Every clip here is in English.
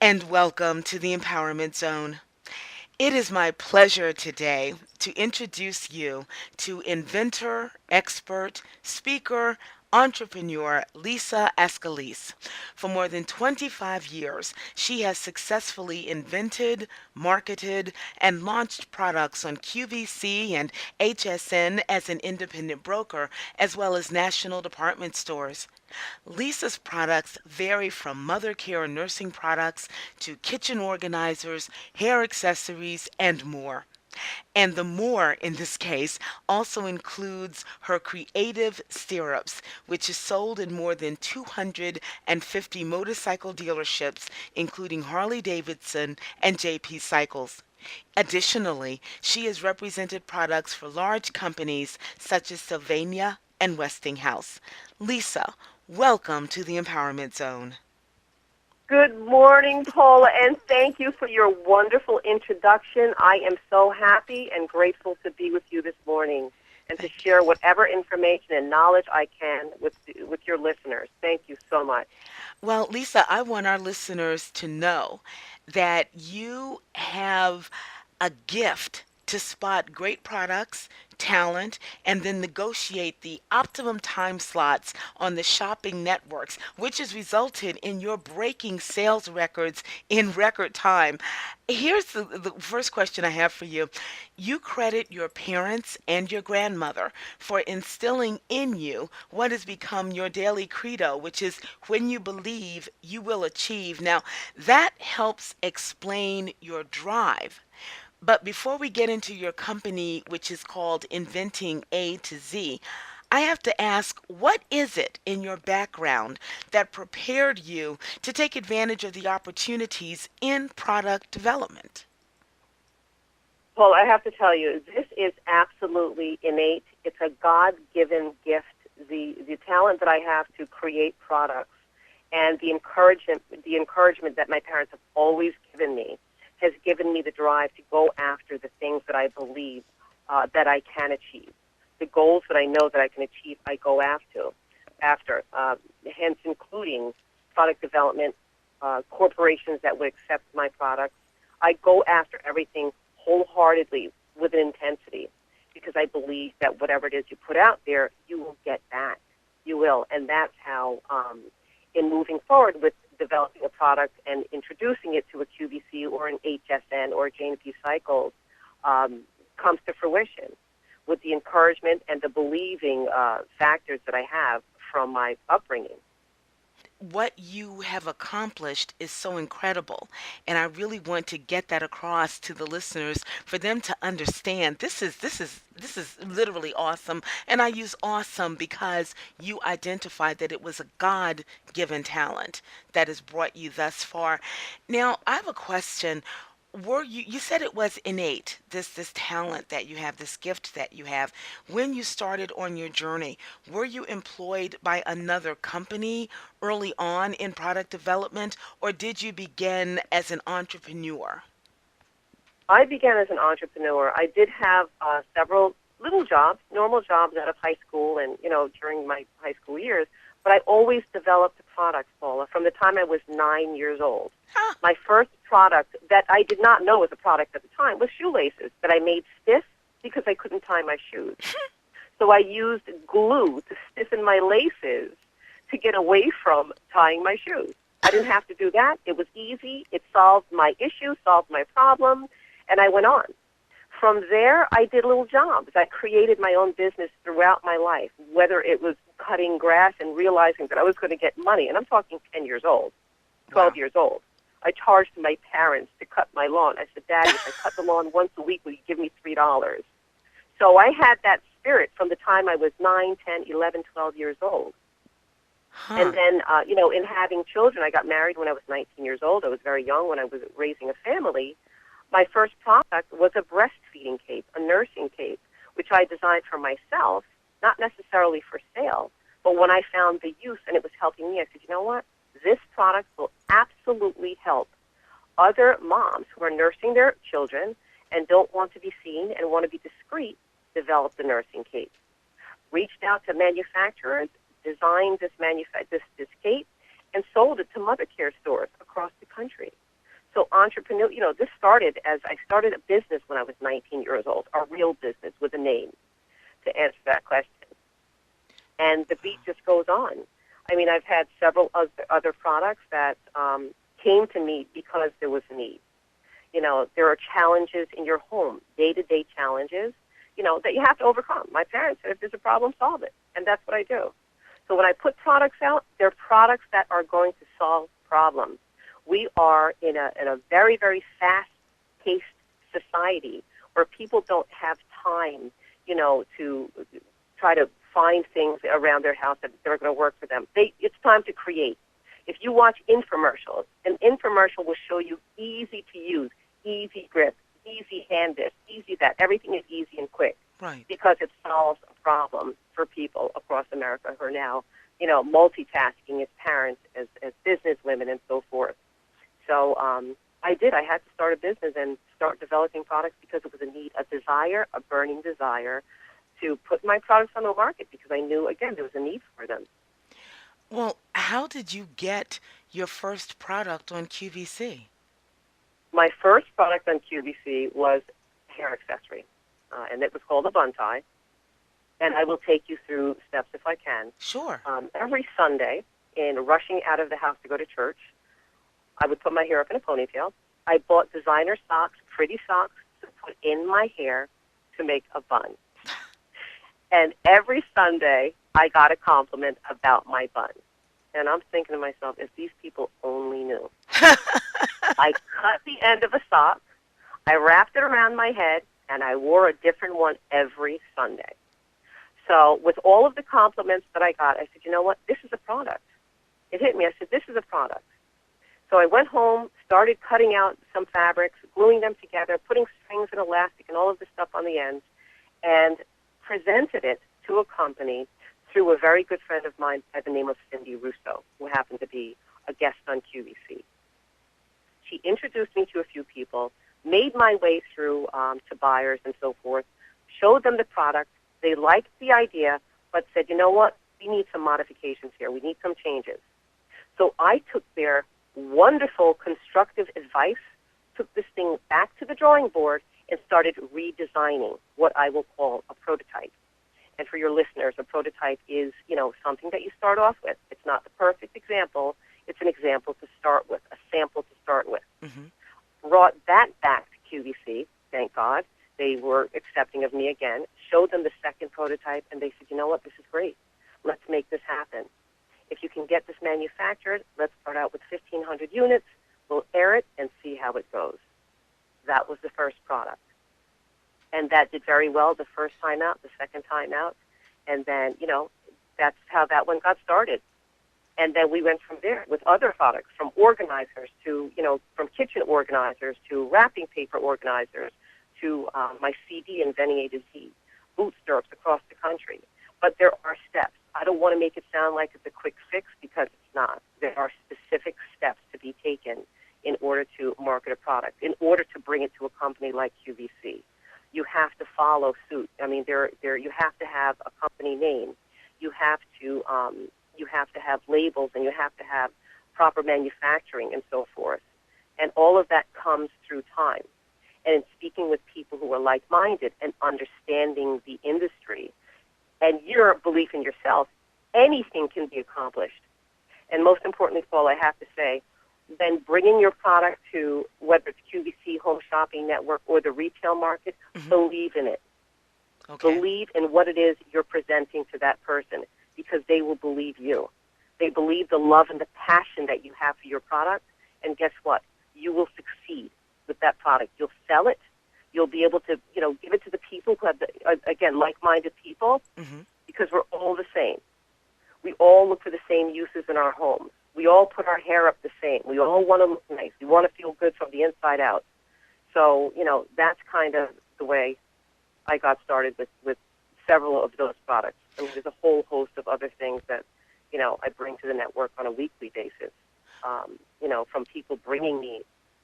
and welcome to the Empowerment Zone. It is my pleasure today to introduce you to inventor, expert, speaker, entrepreneur Lisa Ascolese. For more than 25 years, she has successfully invented, marketed, and launched products on QVC and HSN as an independent broker, as well as national department stores. Lisa's products vary from mother care and nursing products to kitchen organizers, hair accessories, and more. And the more in this case also includes her creative syrups, which is sold in more than 250 motorcycle dealerships, including Harley Davidson and JP Cycles. Additionally, she has represented products for large companies such as Sylvania and Westinghouse. Lisa, welcome to the Empowerment Zone. Good morning, Paula, and thank you for your wonderful introduction. I am so happy and grateful to be with you this morning and to Thank you. share whatever information and knowledge I can with your listeners. Thank you so much. Well, Lisa, I want our listeners to know that you have a gift to spot great products, talent, and then negotiate the optimum time slots on the shopping networks, which has resulted in your breaking sales records in record time. Here's the first question I have for you. You credit your parents and your grandmother for instilling in you what has become your daily credo, which is when you believe, you will achieve. Now, that helps explain your drive. But before we get into your company, which is called Inventing A to Z, I have to ask, what is it in your background that prepared you to take advantage of the opportunities in product development? Paula, I have to tell you, this is absolutely innate. It's a God-given gift. The talent that I have to create products and the encouragement that my parents have always given me has given me the drive to go after the things that I believe that I can achieve. The goals that I know that I can achieve, I go hence including product development, corporations that would accept my products. I go after everything wholeheartedly with an intensity because I believe that whatever it is you put out there, you will get back. You will. And that's how, in moving forward with developing a product and introducing it to a QVC or an HSN or a JNP Cycles, comes to fruition with the encouragement and the believing factors that I have from my upbringing. What you have accomplished is so incredible, and I really want to get that across to the listeners for them to understand this is literally awesome. And I use awesome because you identified that it was a God-given talent that has brought you thus far. Now, I have a question. Were you said it was innate, this talent that you have, this gift that you have. When you started on your journey, were you employed by another company early on in product development, or did you begin as an entrepreneur? I began as an entrepreneur. I did have several little jobs, normal jobs out of high school and, during my high school years, but I always developed products, Paula, from the time I was 9 years old. Huh. My first product that I did not know was a product at the time was shoelaces that I made stiff because I couldn't tie my shoes. So I used glue to stiffen my laces to get away from tying my shoes. I didn't have to do that. It was easy. It solved my issue, solved my problem, and I went on. From there, I did little jobs. I created my own business throughout my life, whether it was cutting grass and realizing that I was going to get money, and I'm talking 10 years old, Wow. 12 years old. I charged my parents to cut my lawn. I said, Daddy, if I cut the lawn once a week, will you give me $3? So I had that spirit from the time I was 9, 10, 11, 12 years old. Huh. And then, in having children, I got married when I was 19 years old. I was very young when I was raising a family. My first product was a breastfeeding cape, a nursing cape, which I designed for myself, not necessarily for sale. But when I found the use and it was helping me, I said, you know what? This product will absolutely help other moms who are nursing their children and don't want to be seen and want to be discreet develop the nursing cape. Reached out to manufacturers, designed this cape, and sold it to mother care stores across the country. So entrepreneur, this started as I started a business when I was 19 years old, a real business with a name, to answer that question. And the beat just goes on. I mean, I've had several other products that came to me because there was a need. There are challenges in your home, day-to-day challenges, that you have to overcome. My parents said, if there's a problem, solve it. And that's what I do. So when I put products out, they're products that are going to solve problems. We are in a very, very fast-paced society where people don't have time, to try to find things around their house that are going to work for them. It's time to create. If you watch infomercials, an infomercial will show you easy to use, easy grip, easy hand this, easy that. Everything is easy and quick. Right. Because it solves a problem for people across America who are now, multitasking as parents, as business women, and so forth. So I did. I had to start a business and start developing products because it was a need, a desire, a burning desire to put my products on the market because I knew, again, there was a need for them. Well, how did you get your first product on QVC? My first product on QVC was a hair accessory, and it was called a bun tie. And I will take you through steps if I can. Sure. Every Sunday, in rushing out of the house to go to church, I would put my hair up in a ponytail. I bought designer socks, pretty socks, to put in my hair to make a bun. And every Sunday, I got a compliment about my bun. And I'm thinking to myself, if these people only knew. I cut the end of a sock, I wrapped it around my head, and I wore a different one every Sunday. So with all of the compliments that I got, I said, you know what? This is a product. It hit me. I said, this is a product. So I went home, started cutting out some fabrics, gluing them together, putting strings and elastic and all of this stuff on the ends, and presented it to a company through a very good friend of mine by the name of Cindy Russo, who happened to be a guest on QVC. She introduced me to a few people, made my way through to buyers and so forth, showed them the product. They liked the idea, but said, you know what? We need some modifications here. We need some changes. So I took their wonderful constructive advice, took this thing back to the drawing board, and started redesigning what I will call a prototype. And for your listeners, a prototype is, something that you start off with. It's not the perfect example. It's an example to start with, a sample to start with. Mm-hmm. Brought that back to QVC, thank God. They were accepting of me again, showed them the second prototype, and they said, you know what, this is great. Let's make this happen. If you can get this manufactured, let's start out with 1,500 units. We'll air it and see how it goes. That was the first product. And that did very well the first time out, the second time out. And then, that's how that one got started. And then we went from there with other products, from organizers to, from kitchen organizers to wrapping paper organizers to my CD and Venny A to Z, boot stirrups across the country. But there are steps. I don't want to make it sound like it's a quick fix because it's not. There are specific steps to be taken in order to market a product, in order to bring it to a company like QVC. You have to follow suit. I mean, you have to have a company name. You have to have labels, and you have to have proper manufacturing and so forth. And all of that comes through time. And in speaking with people who are like-minded and understanding the industry and your belief in yourself, anything can be accomplished. And most importantly, Paul, I have to say, then bringing your product to, whether it's QVC, Home Shopping Network, or the retail market, Mm-hmm. believe in it. Okay. Believe in what it is you're presenting to that person, because they will believe you. They believe the love and the passion that you have for your product, and guess what? You will succeed with that product. You'll sell it. You'll be able to, give it to the people who have, again, like-minded people, Mm-hmm. because we're all the same. We all look for the same uses in our homes. We all put our hair up the same. We all want to look nice. We want to feel good from the inside out. So, that's kind of the way I got started with several of those products. I mean, there's a whole host of other things that, I bring to the network on a weekly basis, from people bringing me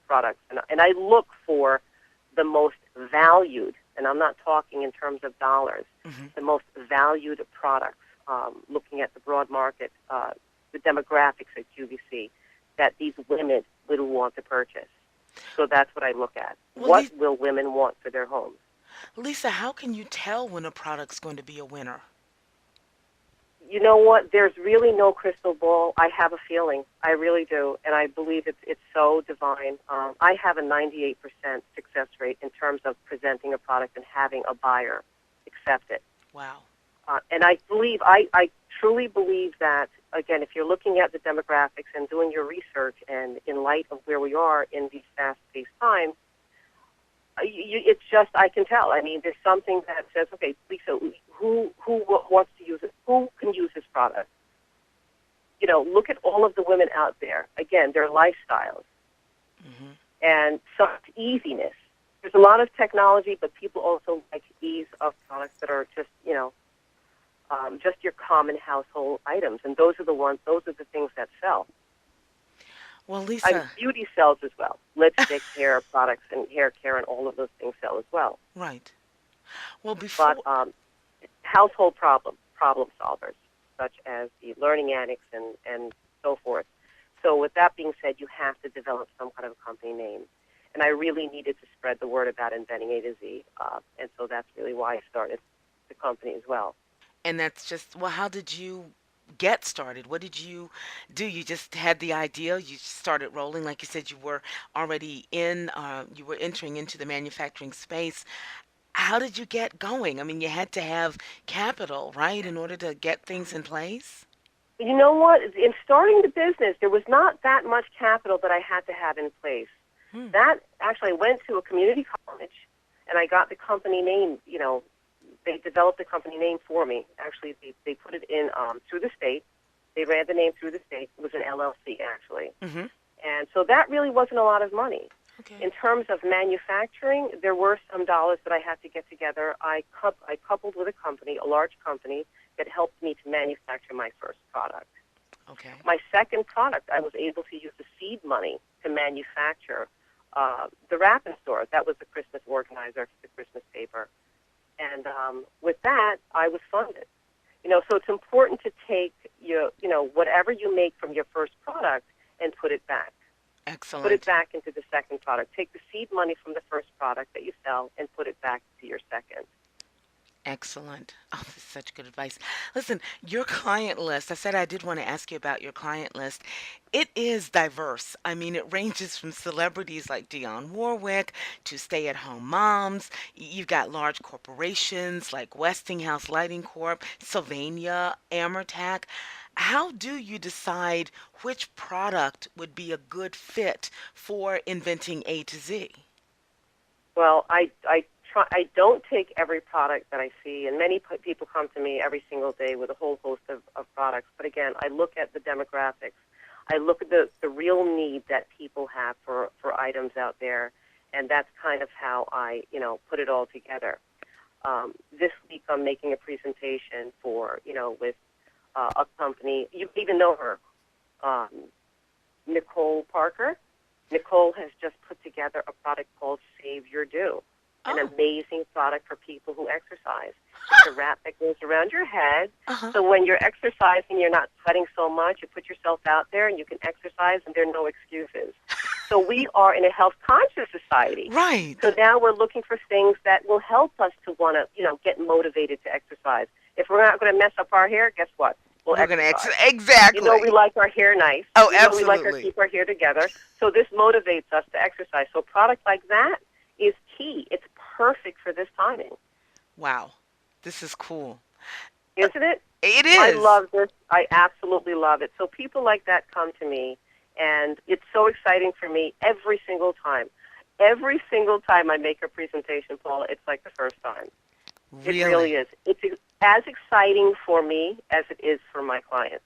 products. And I look for the most valued, and I'm not talking in terms of dollars, Mm-hmm. the most valued products, looking at the broad market, the demographics at QVC, that these women would want to purchase. So that's what I look at. Well, What will women want for their homes? Lisa, how can you tell when a product's going to be a winner? You know what? There's really no crystal ball. I have a feeling. I really do, and I believe it's so divine. I have a 98% success rate in terms of presenting a product and having a buyer accept it. Wow. And I truly believe that, again, if you're looking at the demographics and doing your research, and in light of where we are in these fast-paced times, it's just, I can tell. I mean, there's something that says, okay, Lisa, who wants to use it? Who can use this product? You know, look at all of the women out there. Again, their lifestyles Hmm. and some easiness. There's a lot of technology, but people also like ease of products that are just, just your common household items, and those are the things that sell. Well, And Lisa, beauty sells as well. Lipstick, hair products, and hair care, and all of those things sell as well. right. Well, But before, household problem solvers, such as the learning addicts and so forth. So with that being said, you have to develop some kind of a company name. And I really needed to spread the word about inventing A to Z, and so that's really why I started the company as well. and that's just, well, how did you get started? What did you do? You just had the idea, you started rolling, like you said, you were already you were entering into the manufacturing space. How did you get going? I mean, you had to have capital, right, in order to get things in place? You know what? In starting the business, there was not that much capital that I had to have in place. Hmm. That actually, I went to a community college, and I got the company name. They developed the company name for me. Actually, they put it in through the state. They ran the name through the state. It was an LLC, actually. Mm-hmm. And so that really wasn't a lot of money. Okay. In terms of manufacturing, there were some dollars that I had to get together. I coupled with a company, a large company, that helped me to manufacture my first product. Okay. My second product, I was able to use the seed money to manufacture the wrapping store. That was the Christmas organizer for the Christmas paper. And with that, I was funded. So it's important to take whatever you make from your first product and put it back. Put it Excellent. back into the second product. Take the seed money from the first product that you sell and put it back to your second. Excellent. Oh, this is such good advice. Listen, your client list, I said I did want to ask you about your client list. It is diverse. I mean, it ranges from celebrities like Dionne Warwick to stay at home moms. You've got large corporations like Westinghouse Lighting Corp, Sylvania, Amertac. How do you decide which product would be a good fit for inventing A to Z? Well, I try. I don't take every product that I see, and many people come to me every single day with a whole host of products. But again, I look at the demographics. I look at the real need that people have for items out there, and that's kind of how I put it all together. This week, I'm making a presentation for with a company. You even know her, um, Nicole Parker. Nicole has just put together a product called Save Your Do, an Oh, amazing product for people who exercise. It's a wrap that goes around your head, uh-huh. so when you're exercising, you're not sweating so much. You put yourself out there, and you can exercise, and there are no excuses. So we are in a health-conscious society. Right. So now we're looking for things that will help us to want to, get motivated to exercise. If we're not going to mess up our hair, guess what? We'll We're going to exercise. We exactly. like our hair nice. Oh, We like our absolutely. keep our hair together. So this motivates us to exercise. So a product like that is key. It's perfect for this timing, Wow. This is cool. Uh, isn't it? It I is. love this. I absolutely love it. So people like that come to me, and it's so exciting for me every single time. Every single time I make a presentation, Paula, it's like the first time. It really Really. is. It's as exciting for me as it is for my clients.